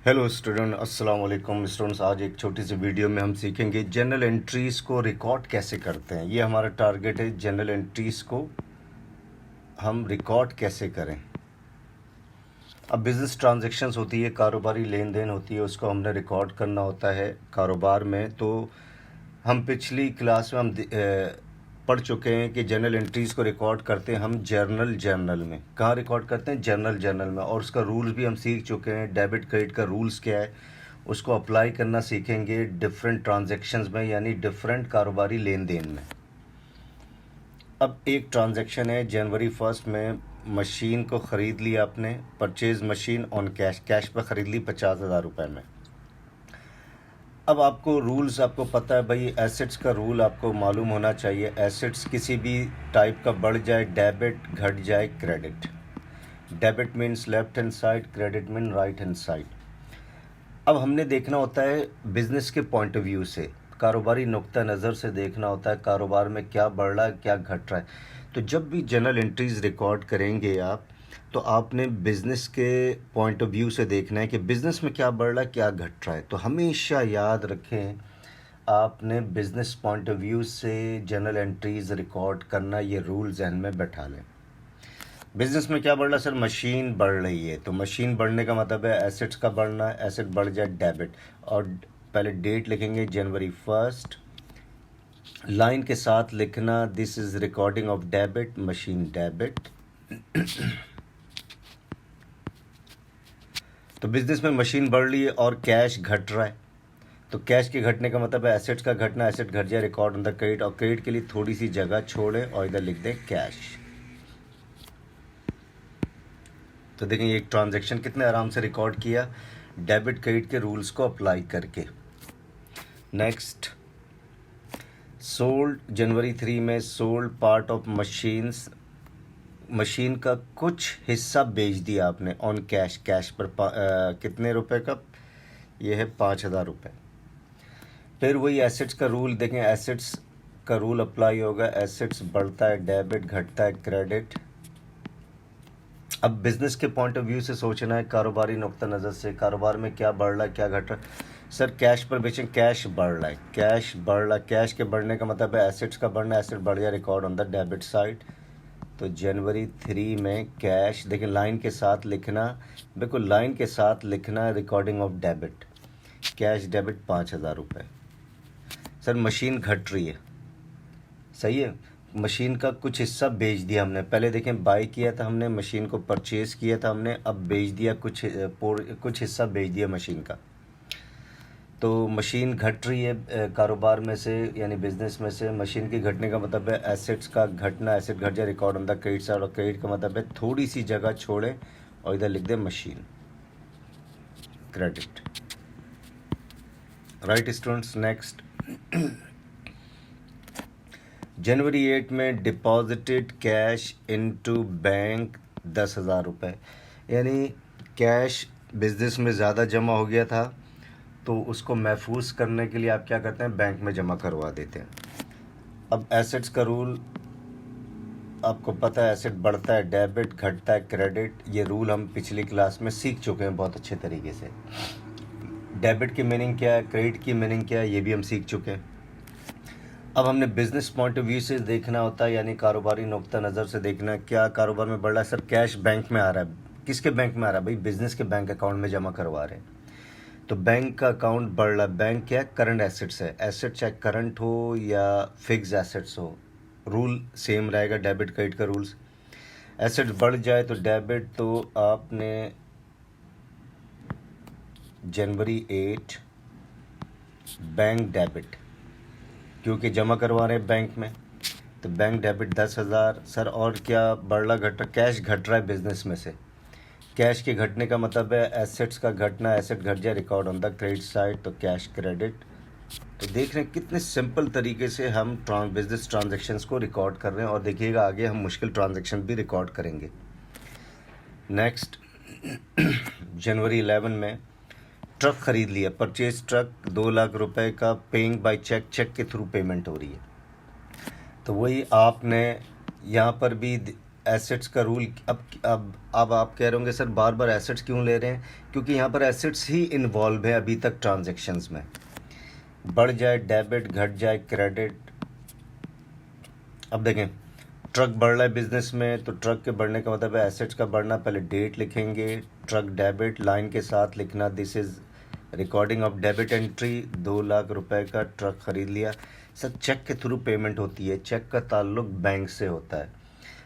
Hello student, अस्सलाम वालेकुम students. आज एक छोटी सी वीडियो में हम सीखेंगे जनरल एंट्रीज़ को रिकॉर्ड कैसे करते हैं। ये हमारा टारगेट है, जनरल एंट्रीज़ को हम रिकॉर्ड कैसे करें। अब बिज़नेस ट्रांजैक्शंस होती है, कारोबारी लेन देन होती है, उसको हमने रिकॉर्ड करना होता है कारोबार में। तो हम पिछली क्लास में पढ़ चुके हैं कि जनरल एंट्रीज़ को रिकॉर्ड करते हैं हम जर्नल में। कहाँ रिकॉर्ड करते हैं? जर्नल में। और उसका रूल्स भी हम सीख चुके हैं। डेबिट क्रेडिट का रूल्स क्या है उसको अप्लाई करना सीखेंगे डिफरेंट ट्रांजैक्शंस में, यानी डिफरेंट कारोबारी लेन देन में। अब एक ट्रांजैक्शन है जनवरी 1 में, मशीन को ख़रीद लिया आपने, परचेज मशीन ऑन कैश पर ख़रीद ली 50,000 रुपये में। अब आपको रूल्स आपको पता है भाई, एसेट्स का रूल आपको मालूम होना चाहिए। एसेट्स किसी भी टाइप का बढ़ जाए डेबिट, घट जाए credit. Debit means left hand side, credit mean right hand side. अब हमने देखना होता है बिज़नेस के पॉइंट ऑफ व्यू से, कारोबारी नुक्ता नज़र से देखना होता है कारोबार में क्या बढ़ रहा है, क्या घट रहा है। तो जब भी जनरल एंट्रीज़ रिकॉर्ड करेंगे आप, तो आपने बिज़नेस के पॉइंट ऑफ व्यू से देखना है कि बिज़नेस में क्या बढ़ रहा है, क्या घट रहा है। तो हमेशा याद रखें, आपने बिज़नेस पॉइंट ऑफ व्यू से जनरल एंट्रीज़ रिकॉर्ड करना, ये रूल जहन में बैठा लें। बिज़नेस में क्या बढ़ रहा है सर? मशीन बढ़ रही है। तो मशीन बढ़ने का मतलब है एसेट्स का बढ़ना है, एसेट बढ़ जाए डेबिट। और पहले डेट लिखेंगे जनवरी 1, लाइन के साथ लिखना this is recording of debit, machine debit. तो बिज़नेस में मशीन बढ़ रही है और कैश घट रहा है। तो कैश के घटने का मतलब है एसेट्स का घटना, एसेट घट जाए, रिकॉर्ड ऑन द क्रेडिट। और क्रेडिट के लिए थोड़ी सी जगह छोड़ें और इधर लिख दें कैश। तो देखें ये एक ट्रांजैक्शन कितने आराम से रिकॉर्ड किया, डेबिट क्रेडिट के रूल्स को अप्लाई करके। नेक्स्ट, सोल्ड जनवरी 3 में, sold part of machines, machine का कुछ हिस्सा बेच दिया आपने ऑन कैश। कैश पर कितने रुपए का? ये है 5,000 रुपये। फिर वही एसेट्स का रूल देखें, एसेट्स का रूल अप्लाई होगा। एसेट्स बढ़ता है डेबिट, घटता है क्रेडिट। अब बिज़नेस के पॉइंट ऑफ व्यू से सोचना है, कारोबारी नुक्ता नज़र से, कारोबार में क्या बढ़ रहा है, क्या घट रहा है। सर कैश पर बेचें, कैश बढ़ रहा है, कैश बढ़ रहा है। कैश के बढ़ने का मतलब है एसेट्स का बढ़ना, एसेट बढ़ गया, record on the debit side. तो जनवरी 3 में कैश, देखिए लाइन के साथ लिखना, बिल्कुल लाइन के साथ लिखना, recording of debit, cash debit 5,000 रुपये। सर मशीन घट रही है, सही है। मशीन का कुछ हिस्सा बेच दिया हमने। पहले देखें बाई किया था हमने, मशीन को परचेज़ किया था हमने, अब बेच दिया, कुछ हिस्सा बेच दिया मशीन का। तो मशीन घट रही है कारोबार में से, यानी बिज़नेस में से। मशीन के घटने का मतलब है एसेट्स का घटना, एसेट घट जाए, record on the credit side. और क्रेडिट का मतलब है थोड़ी सी जगह छोड़े और इधर लिख दे machine, credit. Right students, next, जनवरी 8 में डिपॉजिटेड कैश इनटू बैंक 10,000 रुपये, यानी कैश बिज़नेस में ज़्यादा जमा हो गया था, तो उसको महफूज करने के लिए आप क्या करते हैं, बैंक में जमा करवा देते हैं। अब एसेट्स का रूल आपको पता है, एसेट बढ़ता है डेबिट, घटता है क्रेडिट। ये रूल हम पिछली क्लास में सीख चुके हैं बहुत अच्छे तरीके से। डेबिट की मीनिंग क्या है, क्रेडिट की मीनिंग क्या है, ये भी हम सीख चुके हैं। अब हमने बिज़नेस पॉइंट ऑफ व्यू से देखना होता है, यानी कारोबारी नुक्ता नज़र से देखना है क्या कारोबार में बढ़ रहा है। सर कैश बैंक में आ रहा है, किसके बैंक में आ रहा है भाई? बिज़नेस के बैंक अकाउंट में जमा करवा रहे हैं। तो बैंक का अकाउंट बढ़ रहा है। बैंक क्या है? करंट एसेट्स है। एसेट चाहे करंट हो या फिक्स एसेट्स हो, रूल सेम रहेगा डेबिट क्रेडिट का रूल्स। एसेट बढ़ जाए तो डेबिट, तो आपने जनवरी 8 बैंक डेबिट, क्योंकि जमा करवा रहे हैं बैंक में, तो बैंक डेबिट 10,000। सर और क्या बढ़ रहा घट रहा? कैश घट रहा है बिजनेस में से। कैश के घटने का मतलब है एसेट्स का घटना, एसेट घट जाए, record on the credit side, तो कैश क्रेडिट। तो देख रहे हैं कितने सिंपल तरीके से हम बिजनेस ट्रांजैक्शंस को रिकॉर्ड कर रहे हैं, और देखिएगा आगे हम मुश्किल ट्रांजैक्शन भी रिकॉर्ड करेंगे। नेक्स्ट, जनवरी 11 में ट्रक ख़रीद लिया, परचेज ट्रक 2 लाख रुपए का, पेइंग बाय चेक, चेक के थ्रू पेमेंट हो रही है। तो वही आपने यहाँ पर भी एसेट्स का रूल, अब आप कह रहे होंगे सर बार बार एसेट्स क्यों ले रहे हैं, क्योंकि यहाँ पर एसेट्स ही इन्वॉल्व है अभी तक ट्रांजैक्शंस में। बढ़ जाए डेबिट, घट जाए क्रेडिट। अब देखें, ट्रक बढ़ रहा है बिजनेस में, तो ट्रक के बढ़ने का मतलब है एसेट्स का बढ़ना। पहले डेट लिखेंगे, ट्रक डेबिट लाइन के साथ लिखना, this is recording of debit entry. 2 lakh रुपए का ट्रक खरीद लिया। सर चेक के थ्रू पेमेंट होती है, चेक का ताल्लुक बैंक से होता है।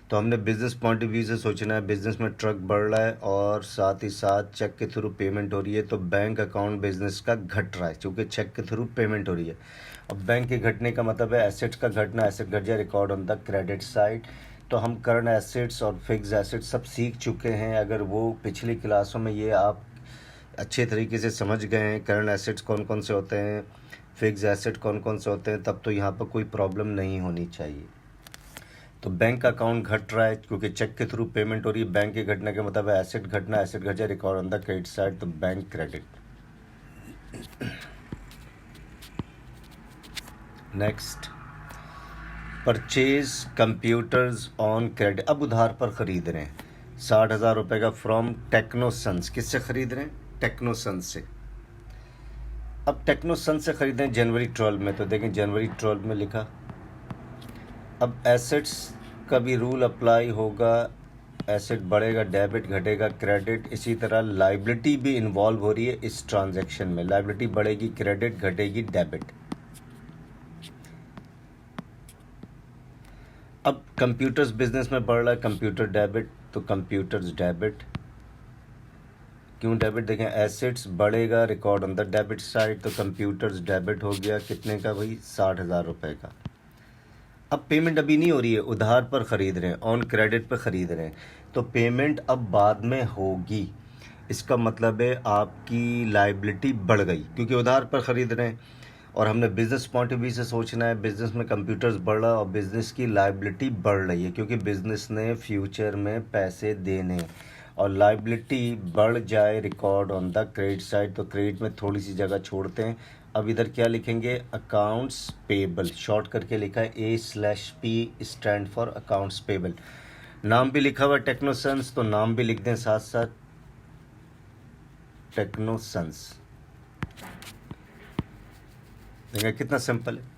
तो हमने बिज़नेस पॉइंट ऑफ व्यू से सोचना है, बिज़नेस में ट्रक बढ़ रहा है और साथ ही साथ चेक के थ्रू पेमेंट हो रही है, तो बैंक अकाउंट बिजनेस का घट रहा है क्योंकि चेक के थ्रू पेमेंट हो रही है। अब बैंक के घटने का मतलब है एसेट्स का घटना, एसेट घट जाए record on the credit side. तो हम करंट एसेट्स और फिक्स एसेट्स सब सीख चुके हैं। अगर वो पिछली क्लासों में ये आप अच्छे तरीके से समझ गए हैं, करंट एसेट्स कौन कौन से होते हैं, फिक्स एसेट कौन कौन से होते हैं, तब तो यहाँ पर कोई प्रॉब्लम नहीं होनी चाहिए। तो बैंक अकाउंट घट रहा है क्योंकि चेक के थ्रू पेमेंट हो रही है। बैंक के घटने का मतलब है एसेट घटना, एसेट घट जाए record on the credit side, तो bank credit. Next, purchase computers on credit. अब उधार पर ख़रीद रहे हैं 60,000 रुपये का फ्रॉम टेक्नोसंस। किससे ख़रीद रहे हैं? टेक्नोसंस से। अब टेक्नोसंस से ख़रीद रहे हैं जनवरी 12 में, तो देखें जनवरी 12 में लिखा। अब एसेट्स का भी रूल अप्लाई होगा, एसेट बढ़ेगा डेबिट, घटेगा क्रेडिट। इसी तरह लाइबिलिटी भी इन्वॉल्व हो रही है इस ट्रांजैक्शन में, लाइबिलिटी बढ़ेगी क्रेडिट, घटेगी डेबिट। अब कंप्यूटर्स बिजनेस में बढ़ रहा है, कंप्यूटर डेबिट, तो कंप्यूटर्स डेबिट। क्यों डेबिट? देखें एसेट्स बढ़ेगा record on the debit side, तो कंप्यूटर्स डेबिट हो गया। कितने का भाई? 60,000 रुपये का। अब पेमेंट अभी नहीं हो रही है, उधार पर ख़रीद रहे हैं, ऑन क्रेडिट पर ख़रीद रहे हैं, तो पेमेंट अब बाद में होगी। इसका मतलब है आपकी लाइबिलिटी बढ़ गई क्योंकि उधार पर ख़रीद रहे हैं। और हमने बिज़नेस पॉइंट ऑफ व्यू से सोचना है, बिज़नेस में कंप्यूटर्स बढ़ रहा है और बिज़नेस की लाइबिलिटी बढ़ रही है क्योंकि बिज़नेस ने फ्यूचर में पैसे देने। और लाइबिलिटी बढ़ जाए record on the credit side, तो क्रेडिट में थोड़ी सी जगह छोड़ते हैं। अब इधर क्या लिखेंगे? अकाउंट्स पेबल, शॉर्ट करके लिखा है A/P, stand for accounts payable. नाम भी लिखा हुआ है टेक्नोसंस, तो नाम भी लिख दें साथ साथ, टेक्नोसंस। देखा कितना सिंपल है।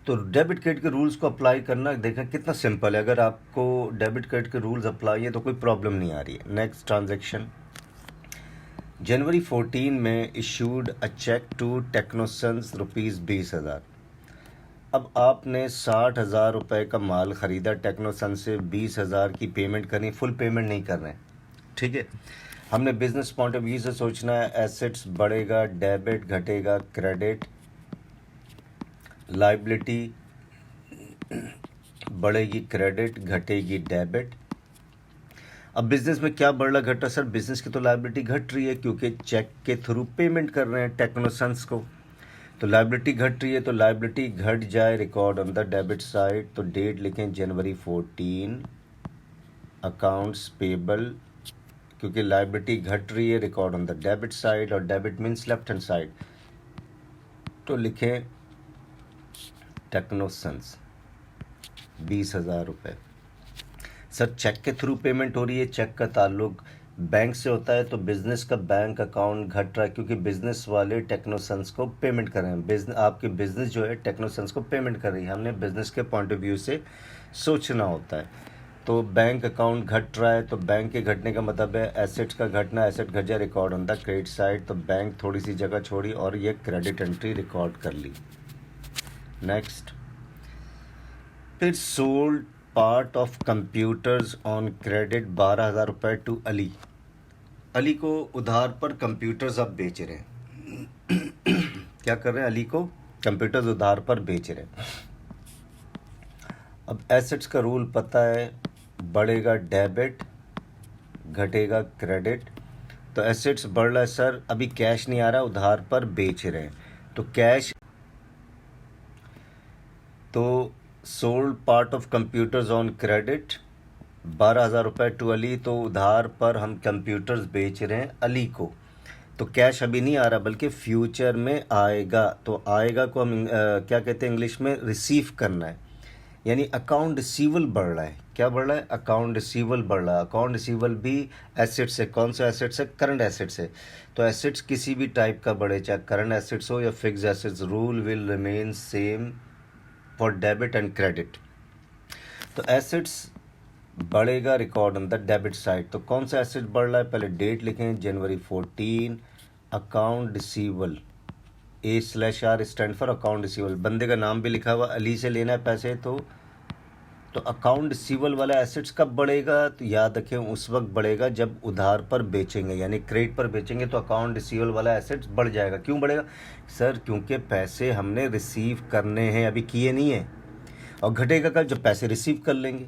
तो डेबिट क्रेडिट के रूल्स को अप्लाई करना देखा कितना सिंपल है। अगर आपको डेबिट क्रेडिट के रूल्स अप्लाई है तो कोई प्रॉब्लम नहीं आ रही है। नेक्स्ट ट्रांजैक्शन, जनवरी 14 में इशूड अ चेक टू टेक्नोसंस ₹20,000। अब आपने 60,000 रुपये का माल ख़रीदा टेक्नोसन से, 20,000 की पेमेंट करनी, फुल पेमेंट नहीं कर रहे हैं, ठीक है। हमने बिजनेस पॉइंट ऑफ व्यू से सोचना है, एसेट्स बढ़ेगा डेबिट, घटेगा क्रेडिट, लाइबिलिटी बढ़ेगी क्रेडिट, घटेगी डेबिट। अब बिजनेस में क्या बढ़ रहा घट रहा? सर बिजनेस की तो लाइबिलिटी घट रही है क्योंकि चेक के थ्रू पेमेंट कर रहे हैं टेक्नोसंस को, तो लाइबिलिटी घट रही है, तो लाइबिलिटी घट जाए record on the debit side, तो डेट लिखें जनवरी 14, अकाउंट्स पेबल, क्योंकि लाइबिलिटी घट रही है record on the debit side, और debit means left hand side, तो लिखें टेक्नोसंस 20,000 रुपये। सर चेक के थ्रू पेमेंट हो रही है, चेक का ताल्लुक बैंक से होता है, तो बिज़नेस का बैंक अकाउंट घट रहा है क्योंकि बिज़नेस वाले टेक्नोसंस को पेमेंट कर रहे हैं। बिजनेस, आपकी बिज़नेस जो है टेक्नोसंस को पेमेंट कर रही है। हमने बिज़नेस के पॉइंट ऑफ व्यू से सोचना होता है। तो बैंक अकाउंट घट रहा है, तो बैंक के घटने का मतलब है एसेट्स का घटना, एसेट घट जाए record on the credit side, तो बैंक थोड़ी सी जगह छोड़ी और ये क्रेडिट एंट्री रिकॉर्ड कर ली। नेक्स्ट, फिर sold part of computers on credit 12,000 रुपये टू अली। अली को उधार पर कंप्यूटर्स अब बेच रहे हैं। क्या कर रहे हैं? अली को कंप्यूटर्स उधार पर बेच रहे हैं। अब एसेट्स का रूल पता है, बढ़ेगा डेबिट, घटेगा क्रेडिट, तो एसेट्स बढ़ रहा है। सर अभी कैश नहीं आ रहा, उधार पर बेच रहे हैं, तो कैश, तो sold part of computers on credit 12,000 रुपये टू अली, तो उधार पर हम कंप्यूटर्स बेच रहे हैं अली को, तो कैश अभी नहीं आ रहा बल्कि फ्यूचर में आएगा। तो आएगा को हम क्या कहते हैं इंग्लिश में? रिसीव करना है। यानी अकाउंट रिसीवल बढ़ रहा है। क्या बढ़ रहा है? अकाउंट रिसीवल बढ़ रहा है। अकाउंट रिसीवल भी एसेट्स है। कौन सा एसेट्स है? करंट एसेट्स है। तो एसेट्स किसी भी टाइप का बढ़े, चाहे करंट एसेट्स हो या fix assets, rule will remain same for debit and credit. तो एसेट्स बढ़ेगा record on the debit side. तो कौन सा एसेट बढ़ रहा है? पहले डेट लिखें, जनवरी 14, account रिसीवल, A/R stand for account रिसीवल। बंदे का नाम भी लिखा हुआ, अली से लेना है पैसे। तो अकाउंट रिसीवल वाला एसेट्स कब बढ़ेगा? तो याद रखें, उस वक्त बढ़ेगा जब उधार पर बेचेंगे, यानी क्रेडिट पर बेचेंगे तो अकाउंट रिसीवल वाला एसेट्स बढ़ जाएगा। क्यों बढ़ेगा सर? क्योंकि पैसे हमने रिसीव करने हैं, अभी किए नहीं है। और घटेगा कब? जब पैसे रिसीव कर लेंगे।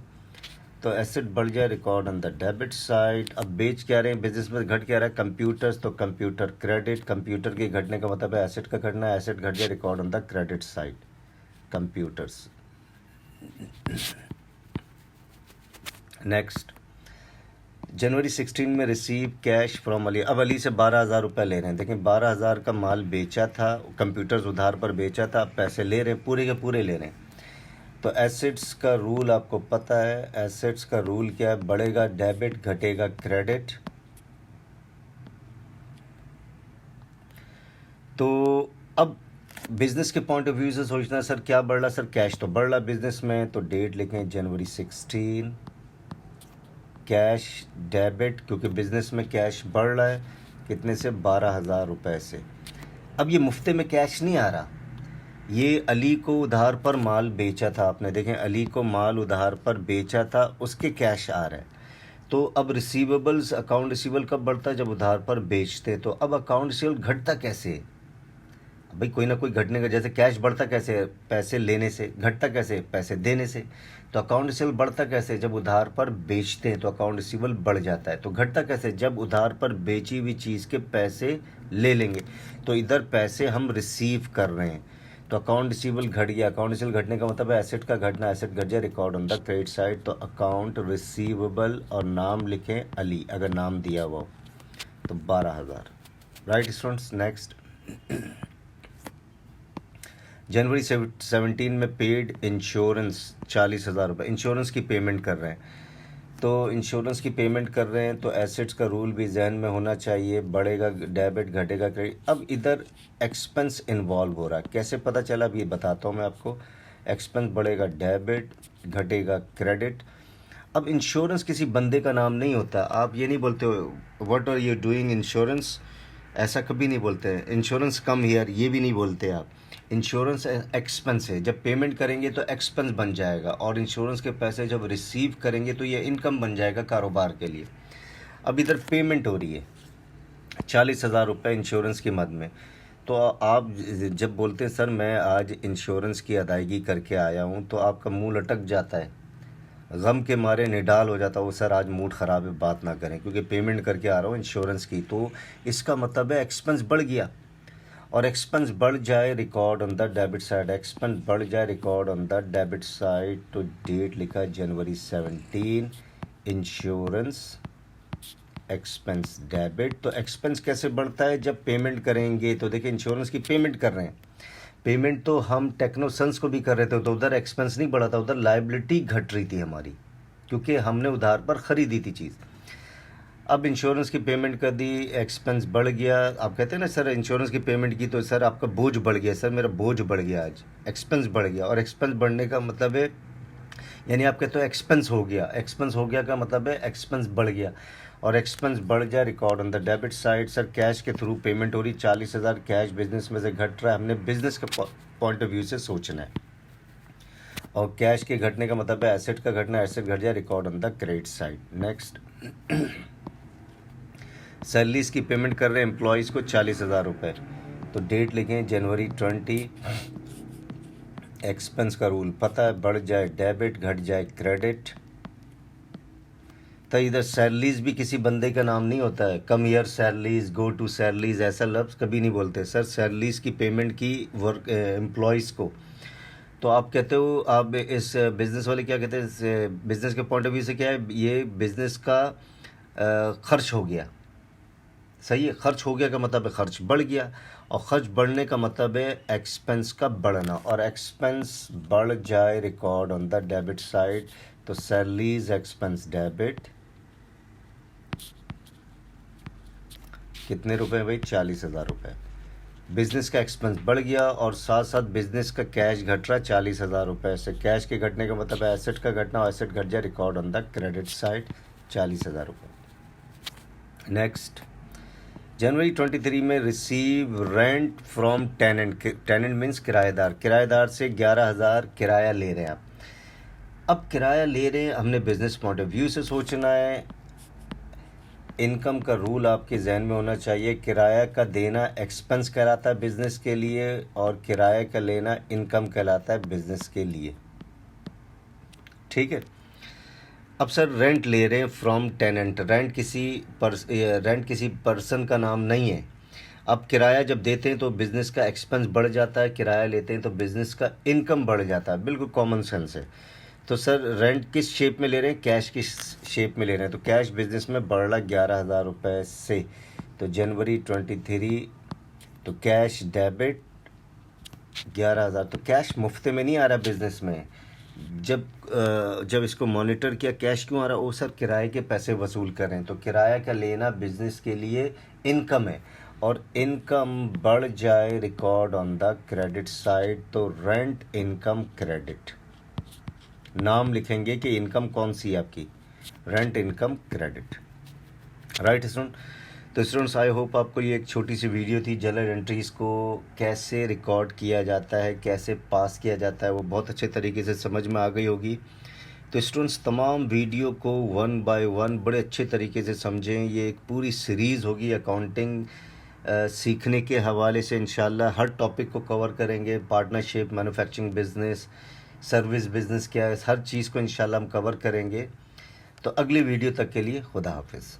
तो एसेट बढ़ जाए record on the debit side. अब बेच क्या रहे हैं? बिजनेस में घट क्या रहा है? कंप्यूटर्स, तो कंप्यूटर क्रेडिट। कंप्यूटर के घटने का मतलब है एसेट का घटना है। एसेट घट जाए record on the credit side, computers. Next, जनवरी 16 में रिसीव कैश फ्रॉम अली। अब अली से 12,000 रुपये ले रहे हैं। देखें, 12,000 का माल बेचा था, कंप्यूटर्स उधार पर बेचा था, अब पैसे ले रहे हैं, पूरे के पूरे ले रहे हैं। तो एसेट्स का रूल आपको पता है। एसेट्स का रूल क्या है? बढ़ेगा डेबिट, घटेगा क्रेडिट। तो अब बिजनेस के पॉइंट ऑफ व्यू से सोचना, सर क्या बढ़ रहा? सर कैश तो बढ़ रहा बिजनेस में। तो डेट लिखें, जनवरी 16, कैश डेबिट, क्योंकि बिजनेस में कैश बढ़ रहा है। कितने से? 12,000 रुपये से। अब ये मुफ्ते में कैश नहीं आ रहा, ये अली को उधार पर माल बेचा था आपने। देखें, अली को माल उधार पर बेचा था, उसके कैश आ रहा है। तो अब रिसीवेबल्स, अकाउंट रिसीवेबल कब बढ़ता है? जब उधार पर बेचते। तो अब अकाउंट रिसीवेबल घटता कैसे? भाई कोई ना कोई घटने का, जैसे कैश बढ़ता कैसे? पैसे लेने से। घटता कैसे? पैसे देने से। तो अकाउंट रिसीवेबल बढ़ता कैसे? जब उधार पर बेचते हैं तो अकाउंट रिसीवेबल बढ़ जाता है। तो घटता कैसे? जब उधार पर बेची हुई चीज़ के पैसे ले लेंगे। तो इधर पैसे हम रिसीव कर रहे हैं, तो अकाउंट रिसीवेबल घट गया। अकाउंट रिसीवेबल घटने का मतलब है एसेट का घटना। एसेट घट जाए record on the credit side. तो अकाउंट रिसीवेबल और नाम लिखें अली, अगर नाम दिया हुआ हो तो 12,000। Right students. नेक्स्ट, जनवरी 17 में पेड इंश्योरेंस 40,000 रुपये। इंश्योरेंस की पेमेंट कर रहे हैं, तो इंश्योरेंस की पेमेंट कर रहे हैं तो एसेट्स का रूल भी जहन में होना चाहिए। बढ़ेगा डेबिट, घटेगा क्रेडिट। अब इधर एक्सपेंस इन्वॉल्व हो रहा है। कैसे पता चला? अब ये बताता हूँ मैं आपको। एक्सपेंस बढ़ेगा डेबिट, घटेगा क्रेडिट। अब इंश्योरेंस किसी बंदे का नाम नहीं होता। आप ये नहीं बोलते हो what are you doing insurance, ऐसा कभी नहीं बोलते हैं। इंश्योरेंस कम हियर, ये भी नहीं बोलते आप। इंश्योरेंस एक्सपेंस है, जब पेमेंट करेंगे तो एक्सपेंस बन जाएगा, और इंश्योरेंस के पैसे जब रिसीव करेंगे तो ये इनकम बन जाएगा कारोबार के लिए। अब इधर पेमेंट हो रही है 40,000 रुपये इंश्योरेंस की मद में। तो आप जब बोलते हैं सर मैं आज इंश्योरेंस की अदायगी करके आया हूँ, तो आपका मुंह लटक जाता है, गम के मारे निडाल हो जाता है वो, सर आज मूड ख़राब है, बात ना करें क्योंकि पेमेंट करके आ रहा हूँ इंश्योरेंस की। तो इसका मतलब है एक्सपेंस बढ़ गया, और एक्सपेंस बढ़ जाए record on the debit side. Expense बढ़ जाए record on the debit side. तो डेट लिखा है जनवरी 17, इंश्योरेंस एक्सपेंस डेबिट। तो एक्सपेंस कैसे बढ़ता है? जब पेमेंट करेंगे। तो देखिए इंश्योरेंस की पेमेंट कर रहे हैं, पेमेंट तो हम टेक्नोसंस को भी कर रहे थे, तो उधर एक्सपेंस नहीं बढ़ा था, उधर लायबिलिटी घट रही थी हमारी, क्योंकि हमने उधार पर ख़रीदी थी चीज़। अब इंश्योरेंस की पेमेंट कर दी, एक्सपेंस बढ़ गया। आप कहते हैं ना सर इंश्योरेंस की पेमेंट की तो सर आपका बोझ बढ़ गया। सर मेरा बोझ बढ़ गया, आज एक्सपेंस बढ़ गया। और एक्सपेंस बढ़ने का मतलब है, यानी आप कहते हो एक्सपेंस हो गया। एक्सपेंस हो गया का मतलब है एक्सपेंस बढ़ गया, और एक्सपेंस बढ़ जाए record on the debit side. Sir cash के थ्रू पेमेंट हो रही, 40,000 कैश बिजनेस में से घट रहा है। हमने बिजनेस के पॉइंट ऑफ व्यू से सोचना है। और कैश के घटने का मतलब है एसेट का घटना, एसेट घट जाए record on the credit side. Next, salaries की पेमेंट कर रहे हैं एम्प्लॉयज़ को 40,000 रुपये। तो डेट लिखें जनवरी 20। एक्सपेंस का रूल पता है, बढ़ जाए डेबिट, घट जाए क्रेडिट। तो इधर सैलरीज भी किसी बंदे का नाम नहीं होता है। Come here salaries, go to salaries, ऐसा लफ्ज़ कभी नहीं बोलते। सर सैलरीज की पेमेंट की वर्क एम्प्लॉयज़ को। तो आप कहते हो, आप इस बिज़नेस वाले क्या कहते हैं, बिज़नेस के पॉइंट ऑफ व्यू से क्या है, ये बिज़नेस का खर्च हो गया, सही है। खर्च हो गया का मतलब है खर्च बढ़ गया, और खर्च बढ़ने का मतलब है एक्सपेंस का बढ़ना, और एक्सपेंस बढ़ जाए record on the debit side, तो सैलरीज एक्सपेंस डेबिट कितने रुपए भाई, 40,000 रुपये। बिजनेस का एक्सपेंस बढ़ गया और साथ साथ बिजनेस का कैश घट रहा 40,000 रुपये से। कैश के घटने का मतलब है एसेट का घटना, और एसेट घट जाए record on the credit side 40,000 रुपये। नेक्स्ट, जनवरी 23 में receive rent from tenant. Tenant means किराएदार। किराएदार से 11,000 किराया ले रहे हैं आप। अब किराया ले रहे हैं, हमने बिजनेस पॉइंट ऑफ व्यू से सोचना है। इनकम का रूल आपके जहन में होना चाहिए, किराया का देना एक्सपेंस कहलाता है बिजनेस के लिए, और किराए का लेना इनकम कहलाता है बिजनेस के लिए। ठीक है। अब सर रेंट ले रहे हैं फ्रॉम टेनेंट। रेंट किसी पर्सन का नाम नहीं है। अब किराया जब देते हैं तो बिज़नेस का एक्सपेंस बढ़ जाता है, किराया लेते हैं तो बिज़नेस का इनकम बढ़ जाता है। बिल्कुल कॉमन सेंस है। तो सर रेंट किस शेप में ले रहे हैं, कैश की शेप में ले रहे हैं। तो कैश बिजनेस में बढ़ रहा 11,000 रुपये से। तो जनवरी 23, तो कैश डेबिट 11,000। तो कैश मुफ्त में नहीं आ रहा बिजनेस में। जब इसको मॉनिटर किया, कैश क्यों आ रहा है, वो सर किराए के पैसे वसूल कर रहे हैं। तो किराया का लेना बिजनेस के लिए इनकम है, और इनकम बढ़ जाए record on the credit side, तो रेंट इनकम क्रेडिट। नाम लिखेंगे कि इनकम कौन सी है आपकी, rent income credit. Right student. तो स्टूडेंट्स आई होप आपको ये एक छोटी सी वीडियो थी, जर्नल एंट्रीज़ को कैसे रिकॉर्ड किया जाता है, कैसे पास किया जाता है, वो बहुत अच्छे तरीके से समझ में आ गई होगी। तो स्टूडेंट्स तमाम वीडियो को 1 बाय 1 बड़े अच्छे तरीके से समझें। ये एक पूरी सीरीज़ होगी अकाउंटिंग सीखने के हवाले से। इंशाल्लाह हर टॉपिक को कवर करेंगे। Partnership, manufacturing business, service business क्या है, हर चीज़ को इंशाल्लाह हम कवर करेंगे। तो अगली वीडियो तक के लिए खुदा हाफिज़।